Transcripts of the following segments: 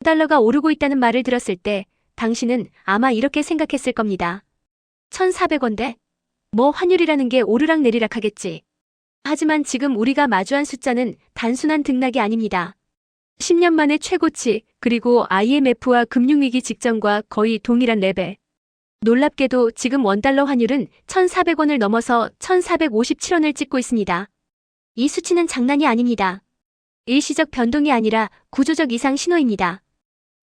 달러가 오르고 있다는 말을 들었을 때 당신은 아마 이렇게 생각했을 겁니다. 1,400원대? 뭐 환율이라는 게 오르락내리락 하겠지. 하지만 지금 우리가 마주한 숫자는 단순한 등락이 아닙니다. 10년 만의 최고치, 그리고 IMF와 금융위기 직전과 거의 동일한 레벨. 놀랍게도 지금 원달러 환율은 1,400원을 넘어서 1,457원을 찍고 있습니다. 이 수치는 장난이 아닙니다. 일시적 변동이 아니라 구조적 이상 신호입니다.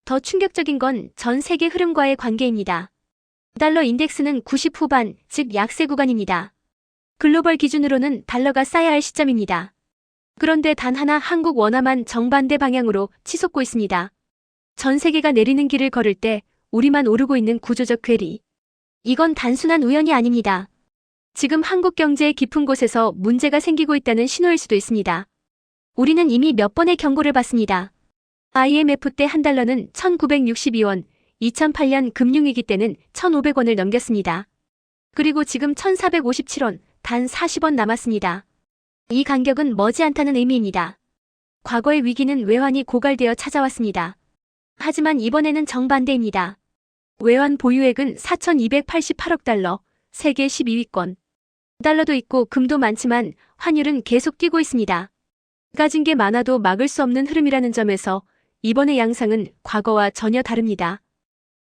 더 충격적인 건 전 세계 흐름과의 관계입니다. 달러 인덱스는 90 후반, 즉 약세 구간입니다. 글로벌 기준으로는 달러가 싸야 할 시점입니다. 그런데 단 하나 한국 원화만 정반대 방향으로 치솟고 있습니다. 전 세계가 내리는 길을 걸을 때 우리만 오르고 있는 구조적 괴리. 이건 단순한 우연이 아닙니다. 지금 한국 경제의 깊은 곳에서 문제가 생기고 있다는 신호일 수도 있습니다. 우리는 이미 몇 번의 경고를 받습니다. IMF 때 한 달러는 1,962원, 2008년 금융위기 때는 1,500원을 넘겼습니다. 그리고 지금 1,457원, 단 40원 남았습니다. 이 간격은 머지않다는 의미입니다. 과거의 위기는 외환이 고갈되어 찾아왔습니다. 하지만 이번에는 정반대입니다. 외환 보유액은 4,288억 달러, 세계 12위권. 달러도 있고 금도 많지만 환율은 계속 뛰고 있습니다. 가진 게 많아도 막을 수 없는 흐름이라는 점에서 이번의 양상은 과거와 전혀 다릅니다.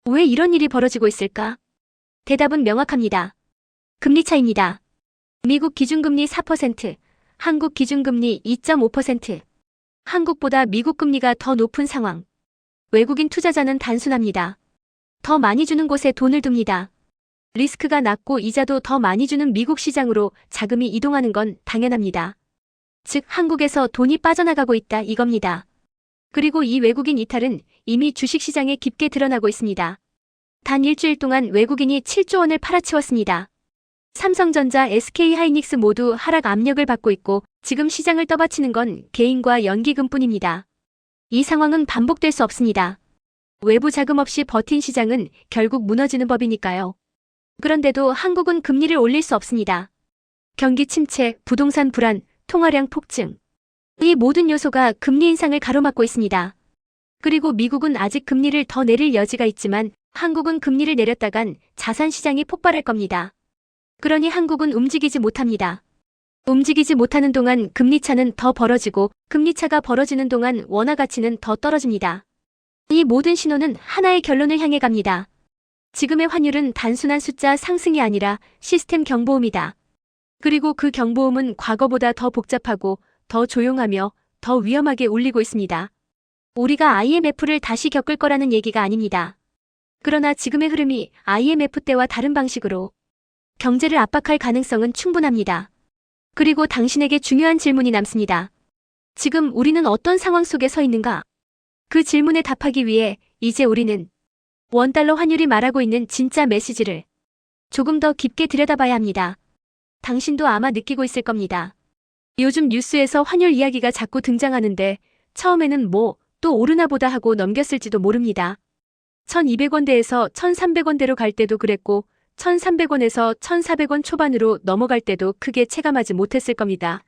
왜 이런 일이 벌어지고 있을까? 대답은 명확합니다. 금리 차이입니다. 미국 기준금리 4%, 한국 기준금리 2.5%. 한국보다 미국 금리가 더 높은 상황. 외국인 투자자는 단순합니다. 더 많이 주는 곳에 돈을 둡니다. 리스크가 낮고 이자도 더 많이 주는 미국 시장으로 자금이 이동하는 건 당연합니다. 즉 한국에서 돈이 빠져나가고 있다 이겁니다. 그리고 이 외국인 이탈은 이미 주식시장에 깊게 드러나고 있습니다. 단 일주일 동안 외국인이 7조 원을 팔아치웠습니다. 삼성전자, SK하이닉스 모두 하락 압력을 받고 있고 지금 시장을 떠받치는 건 개인과 연기금뿐입니다. 이 상황은 반복될 수 없습니다. 외부 자금 없이 버틴 시장은 결국 무너지는 법이니까요. 그런데도 한국은 금리를 올릴 수 없습니다. 경기 침체, 부동산 불안, 통화량 폭증. 이 모든 요소가 금리 인상을 가로막고 있습니다. 그리고 미국은 아직 금리를 더 내릴 여지가 있지만 한국은 금리를 내렸다간 자산 시장이 폭발할 겁니다. 그러니 한국은 움직이지 못합니다. 움직이지 못하는 동안 금리차는 더 벌어지고 금리차가 벌어지는 동안 원화 가치는 더 떨어집니다. 이 모든 신호는 하나의 결론을 향해 갑니다. 지금의 환율은 단순한 숫자 상승이 아니라 시스템 경보음이다. 그리고 그 경보음은 과거보다 더 복잡하고 더 조용하며 더 위험하게 울리고 있습니다. 우리가 IMF를 다시 겪을 거라는 얘기가 아닙니다. 그러나 지금의 흐름이 IMF 때와 다른 방식으로 경제를 압박할 가능성은 충분합니다. 그리고 당신에게 중요한 질문이 남습니다. 지금 우리는 어떤 상황 속에 서 있는가? 그 질문에 답하기 위해 이제 우리는 원달러 환율이 말하고 있는 진짜 메시지를 조금 더 깊게 들여다봐야 합니다. 당신도 아마 느끼고 있을 겁니다. 요즘 뉴스에서 환율 이야기가 자꾸 등장하는데 처음에는 뭐 또 오르나 보다 하고 넘겼을지도 모릅니다. 1,200원대에서 1,300원대로 갈 때도 그랬고 1,300원에서 1,400원 초반으로 넘어갈 때도 크게 체감하지 못했을 겁니다.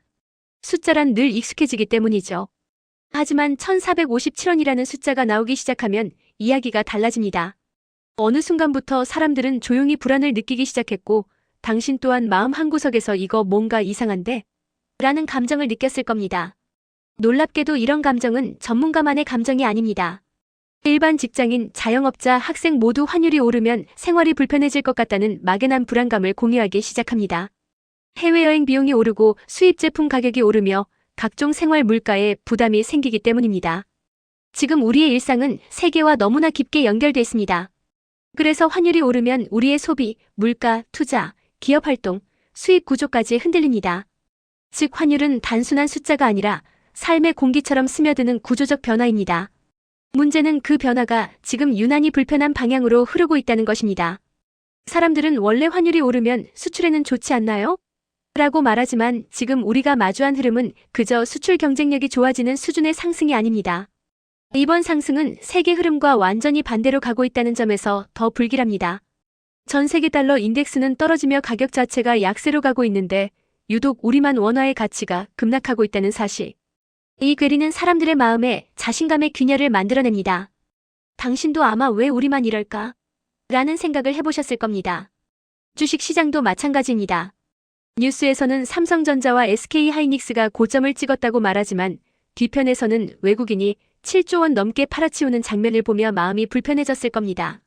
숫자란 늘 익숙해지기 때문이죠. 하지만 1,457원이라는 숫자가 나오기 시작하면 이야기가 달라집니다. 어느 순간부터 사람들은 조용히 불안을 느끼기 시작했고 당신 또한 마음 한구석에서 이거 뭔가 이상한데? 라는 감정을 느꼈을 겁니다. 놀랍게도 이런 감정은 전문가만의 감정이 아닙니다. 일반 직장인, 자영업자, 학생 모두 환율이 오르면 생활이 불편해질 것 같다는 막연한 불안감을 공유하기 시작합니다. 해외여행 비용이 오르고 수입 제품 가격이 오르며 각종 생활 물가에 부담이 생기기 때문입니다. 지금 우리의 일상은 세계와 너무나 깊게 연결돼 있습니다. 그래서 환율이 오르면 우리의 소비, 물가, 투자, 기업 활동, 수입 구조까지 흔들립니다. 즉 환율은 단순한 숫자가 아니라 삶의 공기처럼 스며드는 구조적 변화입니다. 문제는 그 변화가 지금 유난히 불편한 방향으로 흐르고 있다는 것입니다. 사람들은 원래 환율이 오르면 수출에는 좋지 않나요? 라고 말하지만 지금 우리가 마주한 흐름은 그저 수출 경쟁력이 좋아지는 수준의 상승이 아닙니다. 이번 상승은 세계 흐름과 완전히 반대로 가고 있다는 점에서 더 불길합니다. 전 세계 달러 인덱스는 떨어지며 가격 자체가 약세로 가고 있는데 유독 우리만 원화의 가치가 급락하고 있다는 사실. 이 괴리는 사람들의 마음에 자신감의 균열을 만들어냅니다. 당신도 아마 왜 우리만 이럴까? 라는 생각을 해보셨을 겁니다. 주식시장도 마찬가지입니다. 뉴스에서는 삼성전자와 SK하이닉스가 고점을 찍었다고 말하지만 뒤편에서는 외국인이 7조 원 넘게 팔아치우는 장면을 보며 마음이 불편해졌을 겁니다.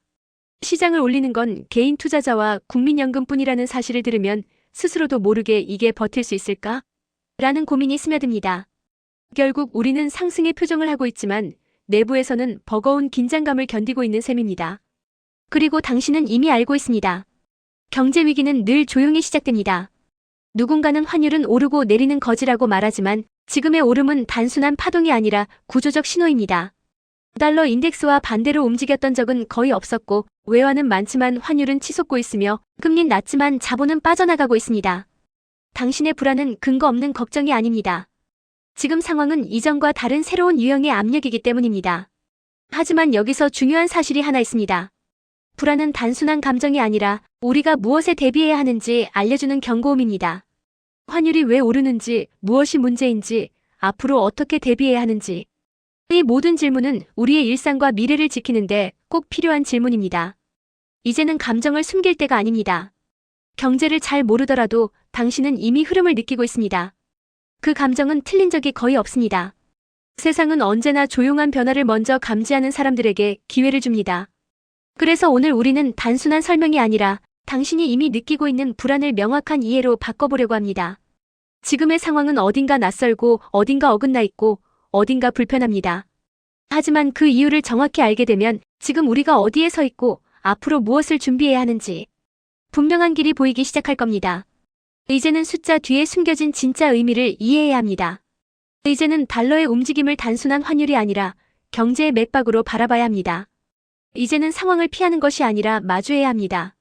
시장을 올리는 건 개인 투자자와 국민연금뿐이라는 사실을 들으면 스스로도 모르게 이게 버틸 수 있을까? 라는 고민이 스며듭니다. 결국 우리는 상승의 표정을 하고 있지만 내부에서는 버거운 긴장감을 견디고 있는 셈입니다. 그리고 당신은 이미 알고 있습니다. 경제 위기는 늘 조용히 시작됩니다. 누군가는 환율은 오르고 내리는 거지라고 말하지만 지금의 오름은 단순한 파동이 아니라 구조적 신호입니다. 달러 인덱스와 반대로 움직였던 적은 거의 없었고 외환은 많지만 환율은 치솟고 있으며 금리는 낮지만 자본은 빠져나가고 있습니다. 당신의 불안은 근거 없는 걱정이 아닙니다. 지금 상황은 이전과 다른 새로운 유형의 압력이기 때문입니다. 하지만 여기서 중요한 사실이 하나 있습니다. 불안은 단순한 감정이 아니라 우리가 무엇에 대비해야 하는지 알려주는 경고음입니다. 환율이 왜 오르는지, 무엇이 문제인지, 앞으로 어떻게 대비해야 하는지. 이 모든 질문은 우리의 일상과 미래를 지키는데 꼭 필요한 질문입니다. 이제는 감정을 숨길 때가 아닙니다. 경제를 잘 모르더라도 당신은 이미 흐름을 느끼고 있습니다. 그 감정은 틀린 적이 거의 없습니다. 세상은 언제나 조용한 변화를 먼저 감지하는 사람들에게 기회를 줍니다. 그래서 오늘 우리는 단순한 설명이 아니라 당신이 이미 느끼고 있는 불안을 명확한 이해로 바꿔보려고 합니다. 지금의 상황은 어딘가 낯설고 어딘가 어긋나 있고 어딘가 불편합니다. 하지만 그 이유를 정확히 알게 되면 지금 우리가 어디에 서 있고 앞으로 무엇을 준비해야 하는지 분명한 길이 보이기 시작할 겁니다. 이제는 숫자 뒤에 숨겨진 진짜 의미를 이해해야 합니다. 이제는 달러의 움직임을 단순한 환율이 아니라 경제의 맥박으로 바라봐야 합니다. 이제는 상황을 피하는 것이 아니라 마주해야 합니다.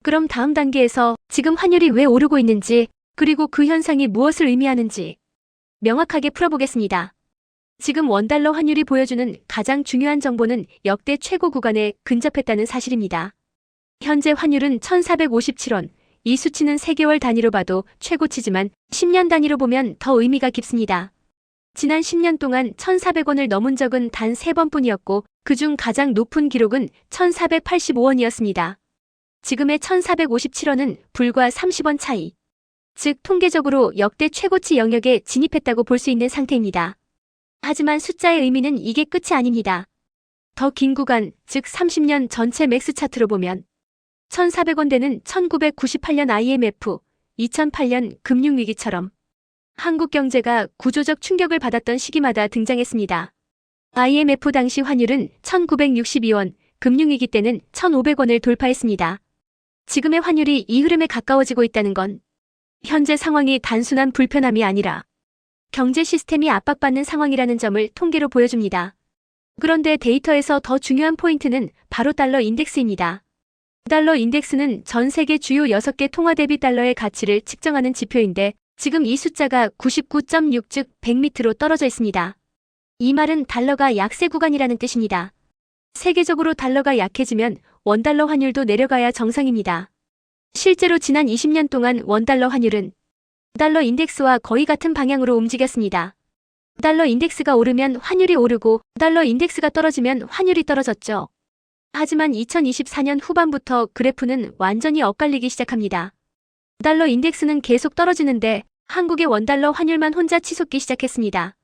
그럼 다음 단계에서 지금 환율이 왜 오르고 있는지 그리고 그 현상이 무엇을 의미하는지 명확하게 풀어보겠습니다. 지금 원달러 환율이 보여주는 가장 중요한 정보는 역대 최고 구간에 근접했다는 사실입니다. 현재 환율은 1,457원, 이 수치는 3개월 단위로 봐도 최고치지만 10년 단위로 보면 더 의미가 깊습니다. 지난 10년 동안 1,400원을 넘은 적은 단 3번뿐이었고 그중 가장 높은 기록은 1,485원이었습니다. 지금의 1,457원은 불과 30원 차이. 즉 통계적으로 역대 최고치 영역에 진입했다고 볼 수 있는 상태입니다. 하지만 숫자의 의미는 이게 끝이 아닙니다. 더 긴 구간, 즉 30년 전체 맥스 차트로 보면 1,400원대는 1998년 IMF, 2008년 금융위기처럼 한국 경제가 구조적 충격을 받았던 시기마다 등장했습니다. IMF 당시 환율은 1,962원, 금융위기 때는 1,500원을 돌파했습니다. 지금의 환율이 이 흐름에 가까워지고 있다는 건 현재 상황이 단순한 불편함이 아니라 경제 시스템이 압박받는 상황이라는 점을 통계로 보여줍니다. 그런데 데이터에서 더 중요한 포인트는 바로 달러 인덱스입니다. 달러 인덱스는 전 세계 주요 6개 통화 대비 달러의 가치를 측정하는 지표인데 지금 이 숫자가 99.6 즉 100밑으로 떨어져 있습니다. 이 말은 달러가 약세 구간이라는 뜻입니다. 세계적으로 달러가 약해지면 원달러 환율도 내려가야 정상입니다. 실제로 지난 20년 동안 원달러 환율은 달러 인덱스와 거의 같은 방향으로 움직였습니다. 달러 인덱스가 오르면 환율이 오르고 달러 인덱스가 떨어지면 환율이 떨어졌죠. 하지만 2024년 후반부터 그래프는 완전히 엇갈리기 시작합니다. 달러 인덱스는 계속 떨어지는데 한국의 원달러 환율만 혼자 치솟기 시작했습니다.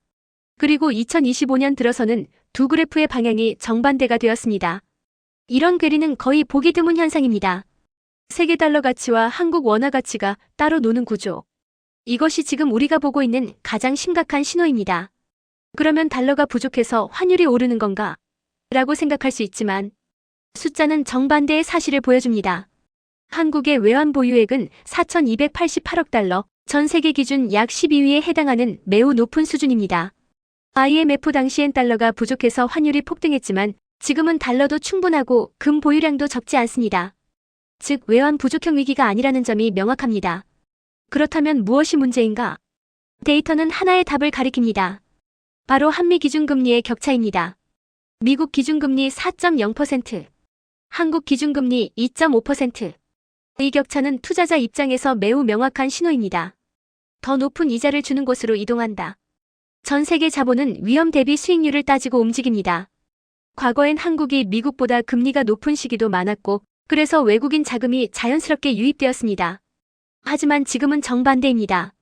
그리고 2025년 들어서는 두 그래프의 방향이 정반대가 되었습니다. 이런 괴리는 거의 보기 드문 현상입니다. 세계 달러 가치와 한국 원화 가치가 따로 노는 구조. 이것이 지금 우리가 보고 있는 가장 심각한 신호입니다. 그러면 달러가 부족해서 환율이 오르는 건가? 라고 생각할 수 있지만 숫자는 정반대의 사실을 보여줍니다. 한국의 외환 보유액은 4,288억 달러, 전 세계 기준 약 12위에 해당하는 매우 높은 수준입니다. IMF 당시엔 달러가 부족해서 환율이 폭등했지만 지금은 달러도 충분하고 금 보유량도 적지 않습니다. 즉 외환 부족형 위기가 아니라는 점이 명확합니다. 그렇다면 무엇이 문제인가? 데이터는 하나의 답을 가리킵니다. 바로 한미 기준금리의 격차입니다. 미국 기준금리 4.0%, 한국 기준금리 2.5%. 이 격차는 투자자 입장에서 매우 명확한 신호입니다. 더 높은 이자를 주는 곳으로 이동한다. 전 세계 자본은 위험 대비 수익률을 따지고 움직입니다. 과거엔 한국이 미국보다 금리가 높은 시기도 많았고, 그래서 외국인 자금이 자연스럽게 유입되었습니다. 하지만 지금은 정반대입니다.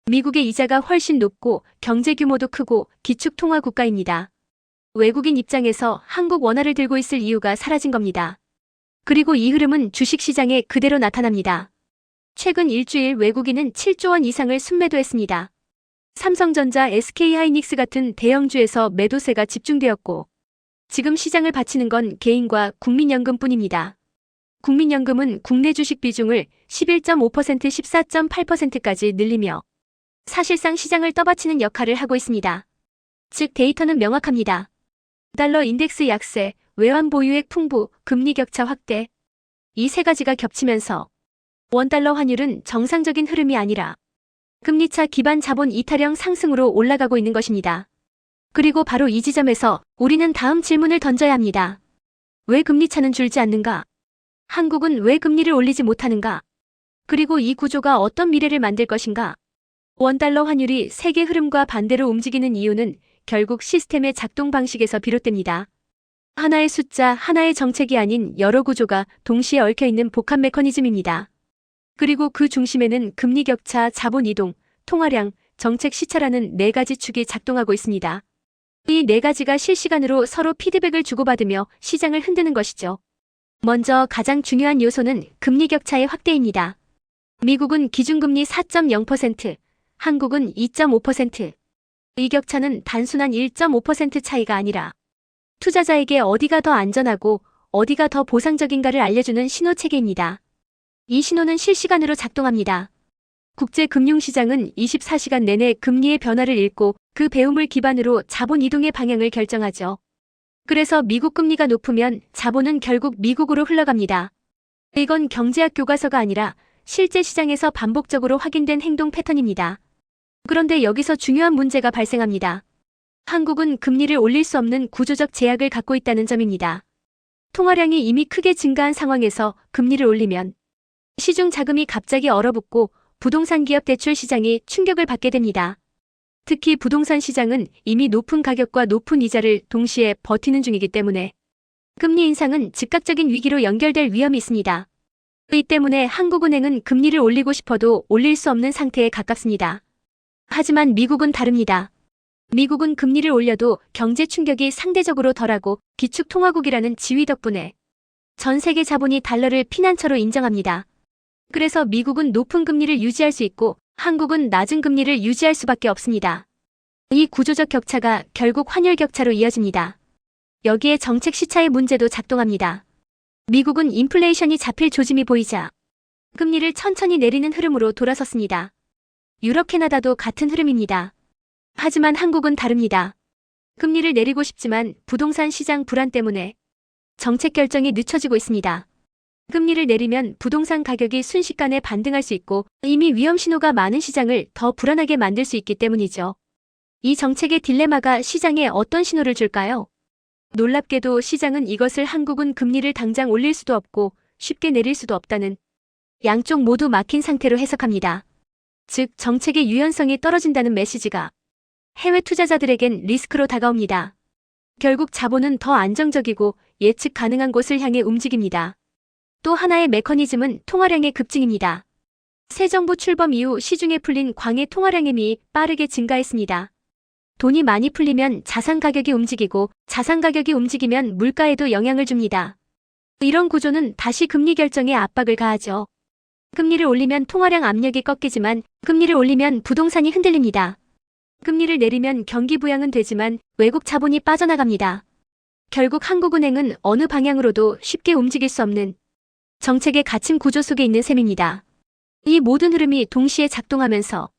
미국의 이자가 훨씬 높고 경제 규모도 크고 기축 통화 국가입니다. 외국인 입장에서 한국 원화를 들고 있을 이유가 사라진 겁니다. 그리고 이 흐름은 주식시장에 그대로 나타납니다. 최근 일주일 외국인은 7조 원 이상을 순매도했습니다. 삼성전자, SK하이닉스 같은 대형주에서 매도세가 집중되었고, 지금 시장을 바치는 건 개인과 국민연금뿐입니다. 국민연금은 국내 주식 비중을 11.5%, 14.8%까지 늘리며 사실상 시장을 떠받치는 역할을 하고 있습니다. 즉 데이터는 명확합니다. 달러 인덱스 약세, 외환 보유액 풍부, 금리 격차 확대. 이 세 가지가 겹치면서 원달러 환율은 정상적인 흐름이 아니라 금리차 기반 자본 이탈형 상승으로 올라가고 있는 것입니다. 그리고 바로 이 지점에서 우리는 다음 질문을 던져야 합니다. 왜 금리차는 줄지 않는가? 한국은 왜 금리를 올리지 못하는가? 그리고 이 구조가 어떤 미래를 만들 것인가? 원달러 환율이 세계 흐름과 반대로 움직이는 이유는 결국 시스템의 작동 방식에서 비롯됩니다. 하나의 숫자, 하나의 정책이 아닌 여러 구조가 동시에 얽혀있는 복합 메커니즘입니다. 그리고 그 중심에는 금리 격차, 자본 이동, 통화량, 정책 시차라는 네 가지 축이 작동하고 있습니다. 이 네 가지가 실시간으로 서로 피드백을 주고받으며 시장을 흔드는 것이죠. 먼저 가장 중요한 요소는 금리 격차의 확대입니다. 미국은 기준금리 4.0%, 한국은 2.5%. 이 격차는 단순한 1.5% 차이가 아니라 투자자에게 어디가 더 안전하고 어디가 더 보상적인가를 알려주는 신호 체계입니다. 이 신호는 실시간으로 작동합니다. 국제금융시장은 24시간 내내 금리의 변화를 읽고 그 배움을 기반으로 자본 이동의 방향을 결정하죠. 그래서 미국 금리가 높으면 자본은 결국 미국으로 흘러갑니다. 이건 경제학 교과서가 아니라 실제 시장에서 반복적으로 확인된 행동 패턴입니다. 그런데 여기서 중요한 문제가 발생합니다. 한국은 금리를 올릴 수 없는 구조적 제약을 갖고 있다는 점입니다. 통화량이 이미 크게 증가한 상황에서 금리를 올리면 시중 자금이 갑자기 얼어붙고 부동산 기업 대출 시장이 충격을 받게 됩니다. 특히 부동산 시장은 이미 높은 가격과 높은 이자를 동시에 버티는 중이기 때문에 금리 인상은 즉각적인 위기로 연결될 위험이 있습니다. 이 때문에 한국은행은 금리를 올리고 싶어도 올릴 수 없는 상태에 가깝습니다. 하지만 미국은 다릅니다. 미국은 금리를 올려도 경제 충격이 상대적으로 덜하고 기축 통화국이라는 지위 덕분에 전 세계 자본이 달러를 피난처로 인정합니다. 그래서 미국은 높은 금리를 유지할 수 있고 한국은 낮은 금리를 유지할 수밖에 없습니다. 이 구조적 격차가 결국 환율 격차로 이어집니다. 여기에 정책 시차의 문제도 작동합니다. 미국은 인플레이션이 잡힐 조짐이 보이자 금리를 천천히 내리는 흐름으로 돌아섰습니다. 유럽, 캐나다도 같은 흐름입니다. 하지만 한국은 다릅니다. 금리를 내리고 싶지만 부동산 시장 불안 때문에 정책 결정이 늦춰지고 있습니다. 금리를 내리면 부동산 가격이 순식간에 반등할 수 있고 이미 위험 신호가 많은 시장을 더 불안하게 만들 수 있기 때문이죠. 이 정책의 딜레마가 시장에 어떤 신호를 줄까요? 놀랍게도 시장은 이것을 한국은 금리를 당장 올릴 수도 없고 쉽게 내릴 수도 없다는 양쪽 모두 막힌 상태로 해석합니다. 즉 정책의 유연성이 떨어진다는 메시지가 해외 투자자들에겐 리스크로 다가옵니다. 결국 자본은 더 안정적이고 예측 가능한 곳을 향해 움직입니다. 또 하나의 메커니즘은 통화량의 급증입니다. 새 정부 출범 이후 시중에 풀린 광의 통화량이 빠르게 증가했습니다. 돈이 많이 풀리면 자산 가격이 움직이고 자산 가격이 움직이면 물가에도 영향을 줍니다. 이런 구조는 다시 금리 결정에 압박을 가하죠. 금리를 올리면 통화량 압력이 꺾이지만 금리를 올리면 부동산이 흔들립니다. 금리를 내리면 경기 부양은 되지만 외국 자본이 빠져나갑니다. 결국 한국은행은 어느 방향으로도 쉽게 움직일 수 없는 정책의 갇힌 구조 속에 있는 셈입니다. 이 모든 흐름이 동시에 작동하면서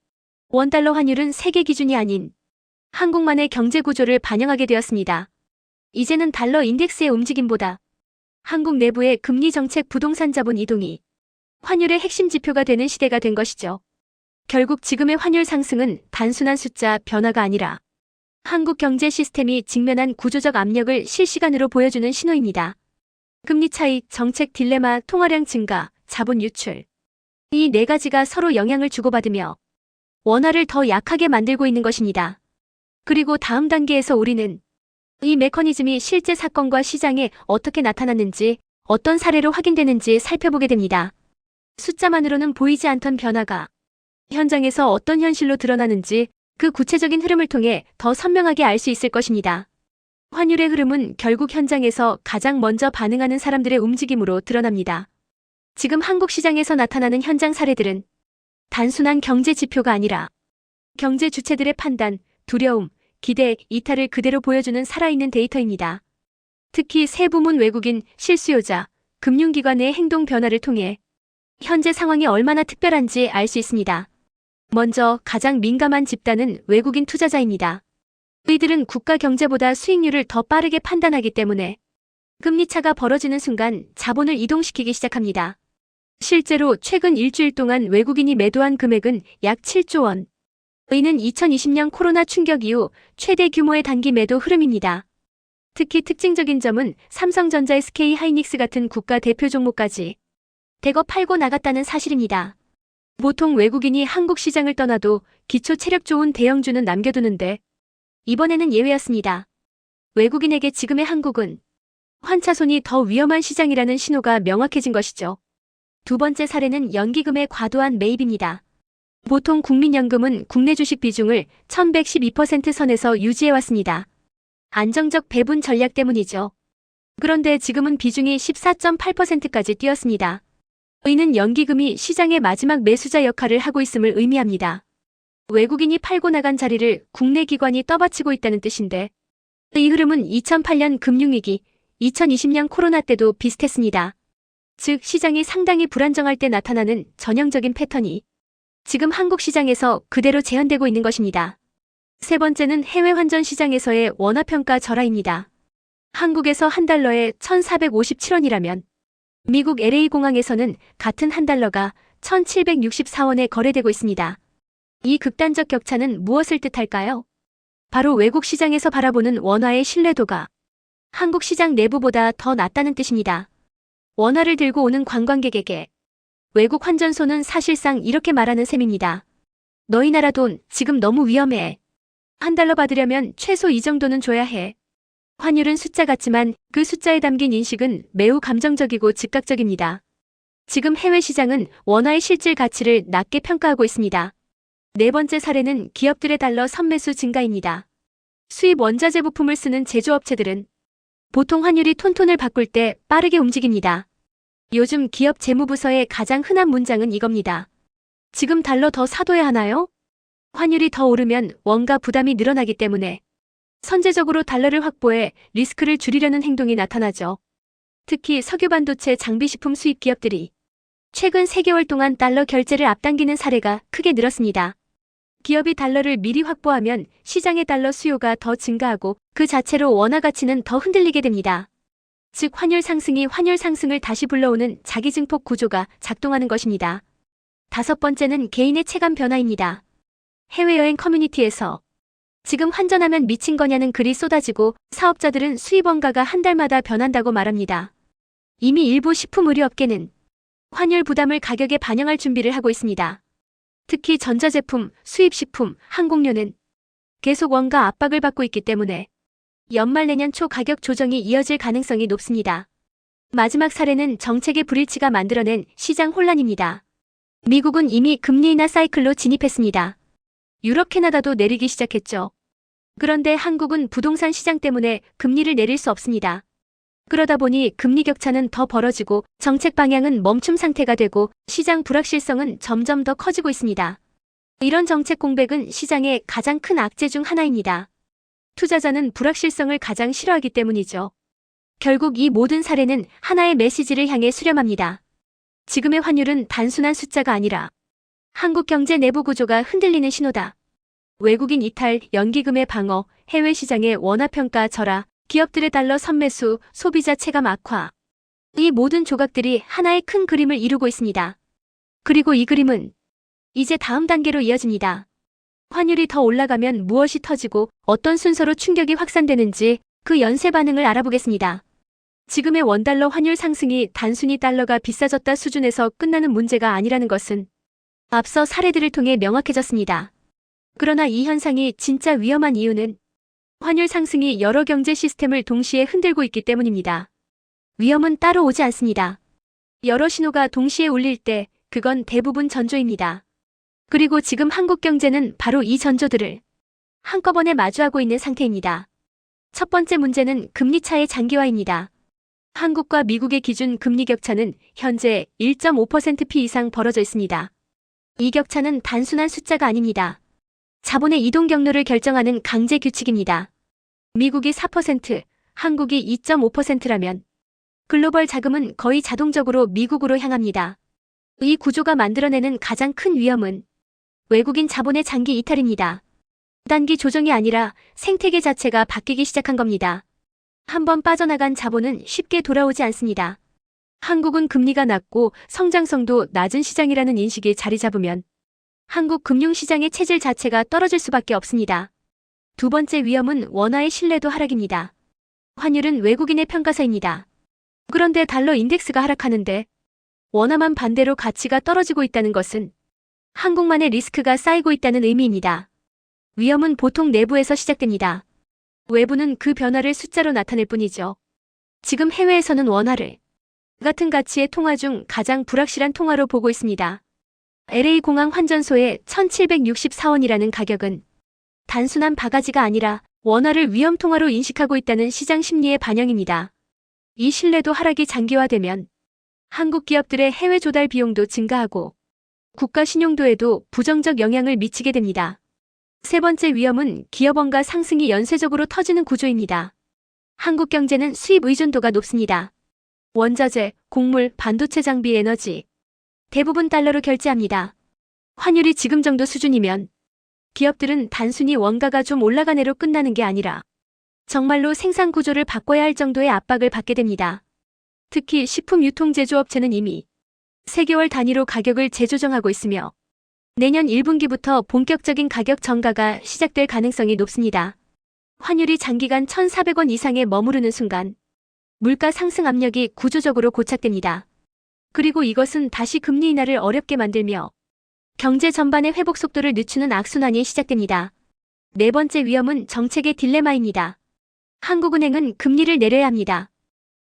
원달러 환율은 세계 기준이 아닌 한국만의 경제 구조를 반영하게 되었습니다. 이제는 달러 인덱스의 움직임보다 한국 내부의 금리 정책, 부동산 자본 이동이 환율의 핵심 지표가 되는 시대가 된 것이죠. 결국 지금의 환율 상승은 단순한 숫자 변화가 아니라 한국 경제 시스템이 직면한 구조적 압력을 실시간으로 보여주는 신호입니다. 금리 차익, 정책 딜레마, 통화량 증가, 자본 유출. 이 네 가지가 서로 영향을 주고받으며 원화를 더 약하게 만들고 있는 것입니다. 그리고 다음 단계에서 우리는 이 메커니즘이 실제 사건과 시장에 어떻게 나타났는지, 어떤 사례로 확인되는지 살펴보게 됩니다. 숫자만으로는 보이지 않던 변화가 현장에서 어떤 현실로 드러나는지 그 구체적인 흐름을 통해 더 선명하게 알 수 있을 것입니다. 환율의 흐름은 결국 현장에서 가장 먼저 반응하는 사람들의 움직임으로 드러납니다. 지금 한국 시장에서 나타나는 현장 사례들은 단순한 경제 지표가 아니라 경제 주체들의 판단, 두려움, 기대, 이탈을 그대로 보여주는 살아있는 데이터입니다. 특히 세부문 외국인, 실수요자, 금융기관의 행동 변화를 통해 현재 상황이 얼마나 특별한지 알 수 있습니다. 먼저 가장 민감한 집단은 외국인 투자자입니다. 이들은 국가 경제보다 수익률을 더 빠르게 판단하기 때문에 금리차가 벌어지는 순간 자본을 이동시키기 시작합니다. 실제로 최근 일주일 동안 외국인이 매도한 금액은 약 7조 원. 이는 2020년 코로나 충격 이후 최대 규모의 단기 매도 흐름입니다. 특히 특징적인 점은 삼성전자, SK 하이닉스 같은 국가 대표 종목까지 대거 팔고 나갔다는 사실입니다. 보통 외국인이 한국 시장을 떠나도 기초 체력 좋은 대형주는 남겨두는데 이번에는 예외였습니다. 외국인에게 지금의 한국은 환차손이 더 위험한 시장이라는 신호가 명확해진 것이죠. 두 번째 사례는 연기금의 과도한 매입입니다. 보통 국민연금은 국내 주식 비중을 1112% 선에서 유지해왔습니다. 안정적 배분 전략 때문이죠. 그런데 지금은 비중이 14.8%까지 뛰었습니다. 이는 연기금이 시장의 마지막 매수자 역할을 하고 있음을 의미합니다. 외국인이 팔고 나간 자리를 국내 기관이 떠받치고 있다는 뜻인데 이 흐름은 2008년 금융위기, 2020년 코로나 때도 비슷했습니다. 즉 시장이 상당히 불안정할 때 나타나는 전형적인 패턴이 지금 한국 시장에서 그대로 재현되고 있는 것입니다. 세 번째는 해외 환전 시장에서의 원화평가 절하입니다. 한국에서 한 달러에 1,457원이라면 미국 LA공항에서는 같은 한 달러가 1,764원에 거래되고 있습니다. 이 극단적 격차는 무엇을 뜻할까요? 바로 외국 시장에서 바라보는 원화의 신뢰도가 한국 시장 내부보다 더 낮다는 뜻입니다. 원화를 들고 오는 관광객에게 외국 환전소는 사실상 이렇게 말하는 셈입니다. 너희 나라 돈 지금 너무 위험해. 한 달러 받으려면 최소 이 정도는 줘야 해. 환율은 숫자 같지만 그 숫자에 담긴 인식은 매우 감정적이고 즉각적입니다. 지금 해외 시장은 원화의 실질 가치를 낮게 평가하고 있습니다. 네 번째 사례는 기업들의 달러 선매수 증가입니다. 수입 원자재 부품을 쓰는 제조업체들은 보통 환율이 톤톤을 바꿀 때 빠르게 움직입니다. 요즘 기업 재무부서의 가장 흔한 문장은 이겁니다. 지금 달러 더 사둬야 하나요? 환율이 더 오르면 원가 부담이 늘어나기 때문에 선제적으로 달러를 확보해 리스크를 줄이려는 행동이 나타나죠. 특히 석유반도체 장비식품 수입 기업들이 최근 3개월 동안 달러 결제를 앞당기는 사례가 크게 늘었습니다. 기업이 달러를 미리 확보하면 시장의 달러 수요가 더 증가하고 그 자체로 원화 가치는 더 흔들리게 됩니다. 즉 환율 상승이 환율 상승을 다시 불러오는 자기증폭 구조가 작동하는 것입니다. 다섯 번째는 개인의 체감 변화입니다. 해외여행 커뮤니티에서 지금 환전하면 미친 거냐는 글이 쏟아지고 사업자들은 수입 원가가 한 달마다 변한다고 말합니다. 이미 일부 식품 의류업계는 환율 부담을 가격에 반영할 준비를 하고 있습니다. 특히 전자제품, 수입식품, 항공료는 계속 원가 압박을 받고 있기 때문에 연말 내년 초 가격 조정이 이어질 가능성이 높습니다. 마지막 사례는 정책의 불일치가 만들어낸 시장 혼란입니다. 미국은 이미 금리 인하 사이클로 진입했습니다. 유럽, 캐나다도 내리기 시작했죠. 그런데 한국은 부동산 시장 때문에 금리를 내릴 수 없습니다. 그러다 보니 금리 격차는 더 벌어지고 정책 방향은 멈춤 상태가 되고 시장 불확실성은 점점 더 커지고 있습니다. 이런 정책 공백은 시장의 가장 큰 악재 중 하나입니다. 투자자는 불확실성을 가장 싫어하기 때문이죠. 결국 이 모든 사례는 하나의 메시지를 향해 수렴합니다. 지금의 환율은 단순한 숫자가 아니라 한국 경제 내부 구조가 흔들리는 신호다. 외국인 이탈, 연기금의 방어, 해외 시장의 원화 평가 절하, 기업들의 달러 선매수, 소비자 체감 악화. 이 모든 조각들이 하나의 큰 그림을 이루고 있습니다. 그리고 이 그림은 이제 다음 단계로 이어집니다. 환율이 더 올라가면 무엇이 터지고 어떤 순서로 충격이 확산되는지 그 연쇄 반응을 알아보겠습니다. 지금의 원달러 환율 상승이 단순히 달러가 비싸졌다 수준에서 끝나는 문제가 아니라는 것은 앞서 사례들을 통해 명확해졌습니다. 그러나 이 현상이 진짜 위험한 이유는 환율 상승이 여러 경제 시스템을 동시에 흔들고 있기 때문입니다. 위험은 따로 오지 않습니다. 여러 신호가 동시에 울릴 때 그건 대부분 전조입니다. 그리고 지금 한국 경제는 바로 이 전조들을 한꺼번에 마주하고 있는 상태입니다. 첫 번째 문제는 금리 차의 장기화입니다. 한국과 미국의 기준 금리 격차는 현재 1.5%p 이상 벌어져 있습니다. 이 격차는 단순한 숫자가 아닙니다. 자본의 이동 경로를 결정하는 강제 규칙입니다. 미국이 4%, 한국이 2.5%라면 글로벌 자금은 거의 자동적으로 미국으로 향합니다. 이 구조가 만들어내는 가장 큰 위험은 외국인 자본의 장기 이탈입니다. 단기 조정이 아니라 생태계 자체가 바뀌기 시작한 겁니다. 한번 빠져나간 자본은 쉽게 돌아오지 않습니다. 한국은 금리가 낮고 성장성도 낮은 시장이라는 인식이 자리 잡으면 한국 금융시장의 체질 자체가 떨어질 수밖에 없습니다. 두 번째 위험은 원화의 신뢰도 하락입니다. 환율은 외국인의 평가사입니다. 그런데 달러 인덱스가 하락하는데 원화만 반대로 가치가 떨어지고 있다는 것은 한국만의 리스크가 쌓이고 있다는 의미입니다. 위험은 보통 내부에서 시작됩니다. 외부는 그 변화를 숫자로 나타낼 뿐이죠. 지금 해외에서는 원화를 같은 가치의 통화 중 가장 불확실한 통화로 보고 있습니다. LA공항 환전소의 1,764원이라는 가격은 단순한 바가지가 아니라 원화를 위험 통화로 인식하고 있다는 시장 심리의 반영입니다. 이 신뢰도 하락이 장기화되면 한국 기업들의 해외 조달 비용도 증가하고 국가 신용도에도 부정적 영향을 미치게 됩니다. 세 번째 위험은 기업원가 상승이 연쇄적으로 터지는 구조입니다. 한국 경제는 수입 의존도가 높습니다. 원자재, 곡물, 반도체 장비, 에너지 대부분 달러로 결제합니다. 환율이 지금 정도 수준이면 기업들은 단순히 원가가 좀 올라가네로 끝나는 게 아니라 정말로 생산 구조를 바꿔야 할 정도의 압박을 받게 됩니다. 특히 식품 유통 제조업체는 이미 3개월 단위로 가격을 재조정하고 있으며 내년 1분기부터 본격적인 가격 전가가 시작될 가능성이 높습니다. 환율이 장기간 1,400원 이상에 머무르는 순간 물가 상승 압력이 구조적으로 고착됩니다. 그리고 이것은 다시 금리 인하를 어렵게 만들며 경제 전반의 회복 속도를 늦추는 악순환이 시작됩니다. 네 번째 위험은 정책의 딜레마입니다. 한국은행은 금리를 내려야 합니다.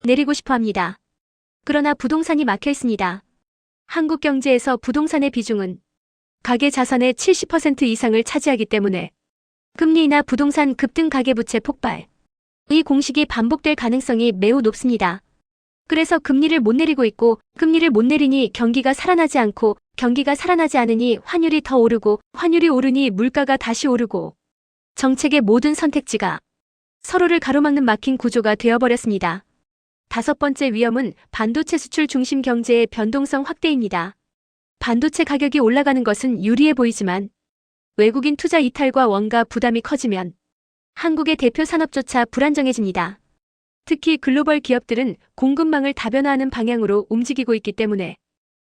내리고 싶어 합니다. 그러나 부동산이 막혀 있습니다. 한국 경제에서 부동산의 비중은 가계 자산의 70% 이상을 차지하기 때문에 금리 인하, 부동산 급등, 가계부채 폭발, 이 공식이 반복될 가능성이 매우 높습니다. 그래서 금리를 못 내리고 있고 금리를 못 내리니 경기가 살아나지 않고 경기가 살아나지 않으니 환율이 더 오르고 환율이 오르니 물가가 다시 오르고 정책의 모든 선택지가 서로를 가로막는 막힌 구조가 되어버렸습니다. 다섯 번째 위험은 반도체 수출 중심 경제의 변동성 확대입니다. 반도체 가격이 올라가는 것은 유리해 보이지만 외국인 투자 이탈과 원가 부담이 커지면 한국의 대표 산업조차 불안정해집니다. 특히 글로벌 기업들은 공급망을 다변화하는 방향으로 움직이고 있기 때문에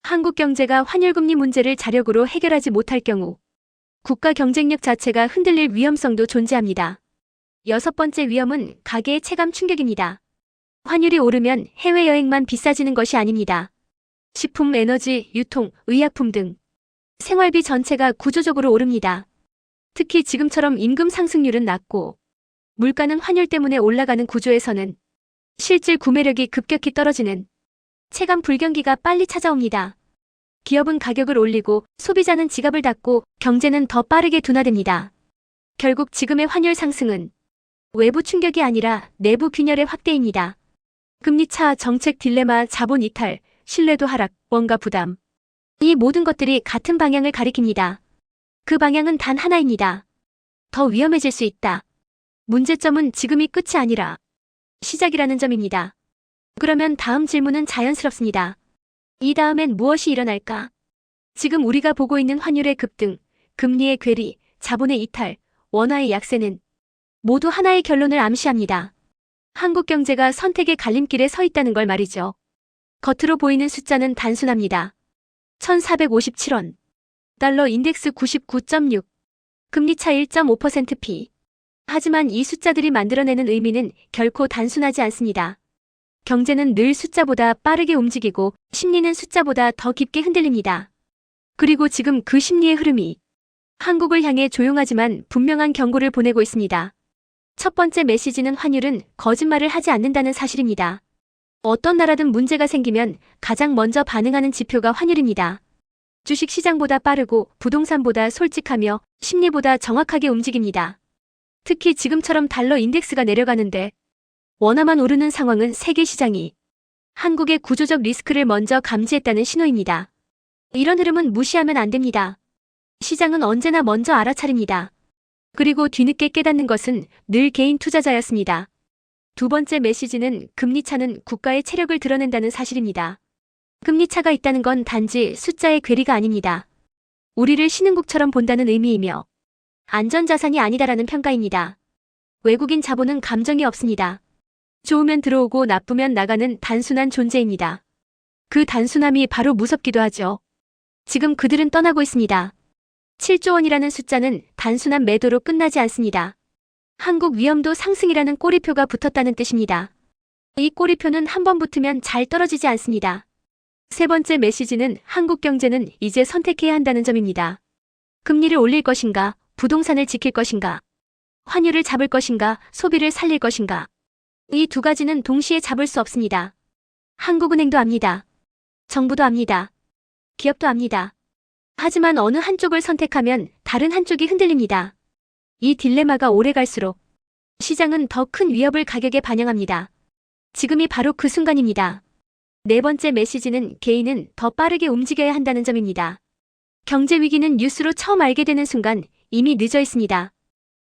한국 경제가 환율금리 문제를 자력으로 해결하지 못할 경우 국가 경쟁력 자체가 흔들릴 위험성도 존재합니다. 여섯 번째 위험은 가계의 체감 충격입니다. 환율이 오르면 해외여행만 비싸지는 것이 아닙니다. 식품, 에너지, 유통, 의약품 등 생활비 전체가 구조적으로 오릅니다. 특히 지금처럼 임금 상승률은 낮고 물가는 환율 때문에 올라가는 구조에서는 실질 구매력이 급격히 떨어지는 체감 불경기가 빨리 찾아옵니다. 기업은 가격을 올리고 소비자는 지갑을 닫고 경제는 더 빠르게 둔화됩니다. 결국 지금의 환율 상승은 외부 충격이 아니라 내부 균열의 확대입니다. 금리 차, 정책 딜레마, 자본 이탈, 신뢰도 하락, 원가 부담. 이 모든 것들이 같은 방향을 가리킵니다. 그 방향은 단 하나입니다. 더 위험해질 수 있다. 문제점은 지금이 끝이 아니라 시작이라는 점입니다. 그러면 다음 질문은 자연스럽습니다. 이 다음엔 무엇이 일어날까? 지금 우리가 보고 있는 환율의 급등, 금리의 괴리, 자본의 이탈, 원화의 약세는 모두 하나의 결론을 암시합니다. 한국 경제가 선택의 갈림길에 서 있다는 걸 말이죠. 겉으로 보이는 숫자는 단순합니다. 1,457원. 달러 인덱스 99.6. 금리차 1.5%p. 하지만 이 숫자들이 만들어내는 의미는 결코 단순하지 않습니다. 경제는 늘 숫자보다 빠르게 움직이고 심리는 숫자보다 더 깊게 흔들립니다. 그리고 지금 그 심리의 흐름이 한국을 향해 조용하지만 분명한 경고를 보내고 있습니다. 첫 번째 메시지는 환율은 거짓말을 하지 않는다는 사실입니다. 어떤 나라든 문제가 생기면 가장 먼저 반응하는 지표가 환율입니다. 주식시장보다 빠르고 부동산보다 솔직하며 심리보다 정확하게 움직입니다. 특히 지금처럼 달러 인덱스가 내려가는데 원화만 오르는 상황은 세계 시장이 한국의 구조적 리스크를 먼저 감지했다는 신호입니다. 이런 흐름은 무시하면 안 됩니다. 시장은 언제나 먼저 알아차립니다. 그리고 뒤늦게 깨닫는 것은 늘 개인 투자자였습니다. 두 번째 메시지는 금리차는 국가의 체력을 드러낸다는 사실입니다. 금리차가 있다는 건 단지 숫자의 괴리가 아닙니다. 우리를 신흥국처럼 본다는 의미이며 안전자산이 아니다라는 평가입니다. 외국인 자본은 감정이 없습니다. 좋으면 들어오고 나쁘면 나가는 단순한 존재입니다. 그 단순함이 바로 무섭기도 하죠. 지금 그들은 떠나고 있습니다. 7조 원이라는 숫자는 단순한 매도로 끝나지 않습니다. 한국 위험도 상승이라는 꼬리표가 붙었다는 뜻입니다. 이 꼬리표는 한번 붙으면 잘 떨어지지 않습니다. 세 번째 메시지는 한국 경제는 이제 선택해야 한다는 점입니다. 금리를 올릴 것인가, 부동산을 지킬 것인가, 환율을 잡을 것인가, 소비를 살릴 것인가. 이 두 가지는 동시에 잡을 수 없습니다. 한국은행도 압니다. 정부도 압니다. 기업도 압니다. 하지만 어느 한쪽을 선택하면 다른 한쪽이 흔들립니다. 이 딜레마가 오래갈수록 시장은 더 큰 위협을 가격에 반영합니다. 지금이 바로 그 순간입니다. 네 번째 메시지는 개인은 더 빠르게 움직여야 한다는 점입니다. 경제 위기는 뉴스로 처음 알게 되는 순간 이미 늦어 있습니다.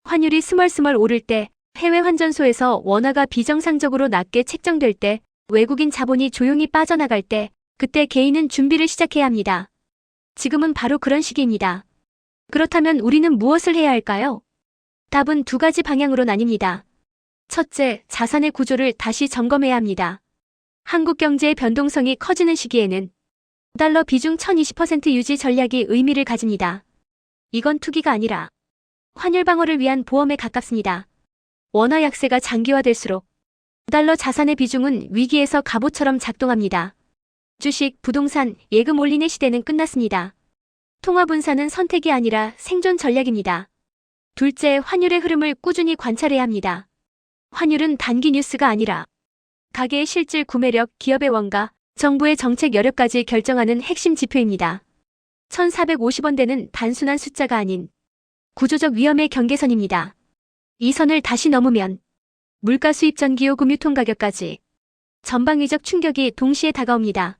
환율이 스멀스멀 오를 때, 해외 환전소에서 원화가 비정상적으로 낮게 책정될 때, 외국인 자본이 조용히 빠져나갈 때, 그때 개인은 준비를 시작해야 합니다. 지금은 바로 그런 시기입니다. 그렇다면 우리는 무엇을 해야 할까요? 답은 두 가지 방향으로 나뉩니다. 첫째, 자산의 구조를 다시 점검해야 합니다. 한국 경제의 변동성이 커지는 시기에는 달러 비중 1020% 유지 전략이 의미를 가집니다. 이건 투기가 아니라 환율 방어를 위한 보험에 가깝습니다. 원화 약세가 장기화될수록 달러 자산의 비중은 위기에서 갑옷처럼 작동합니다. 주식, 부동산, 예금 올린의 시대는 끝났습니다. 통화 분산은 선택이 아니라 생존 전략입니다. 둘째, 환율의 흐름을 꾸준히 관찰해야 합니다. 환율은 단기 뉴스가 아니라 가계의 실질 구매력, 기업의 원가, 정부의 정책 여력까지 결정하는 핵심 지표입니다. 1450원대는 단순한 숫자가 아닌 구조적 위험의 경계선입니다. 이 선을 다시 넘으면 물가 수입 전 기요금 유통 가격까지 전방위적 충격이 동시에 다가옵니다.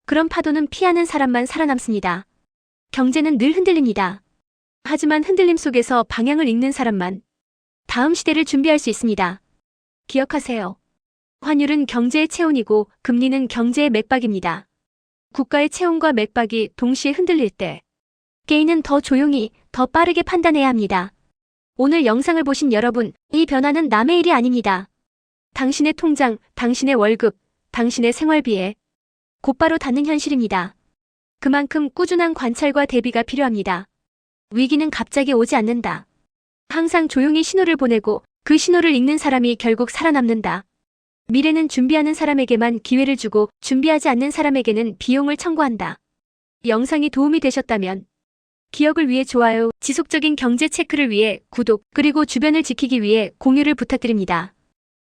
그런 파도는 피하는 사람만 살아남습니다. 경제는 늘 흔들립니다. 하지만 흔들림 속에서 방향을 읽는 사람만 다음 시대를 준비할 수 있습니다. 기억하세요. 환율은 경제의 체온이고 금리는 경제의 맥박입니다. 국가의 체온과 맥박이 동시에 흔들릴 때 개인은 더 조용히, 더 빠르게 판단해야 합니다. 오늘 영상을 보신 여러분, 이 변화는 남의 일이 아닙니다. 당신의 통장, 당신의 월급, 당신의 생활비에 곧바로 닿는 현실입니다. 그만큼 꾸준한 관찰과 대비가 필요합니다. 위기는 갑자기 오지 않는다. 항상 조용히 신호를 보내고 그 신호를 읽는 사람이 결국 살아남는다. 미래는 준비하는 사람에게만 기회를 주고 준비하지 않는 사람에게는 비용을 청구한다. 영상이 도움이 되셨다면 기억을 위해 좋아요, 지속적인 경제 체크를 위해 구독, 그리고 주변을 지키기 위해 공유를 부탁드립니다.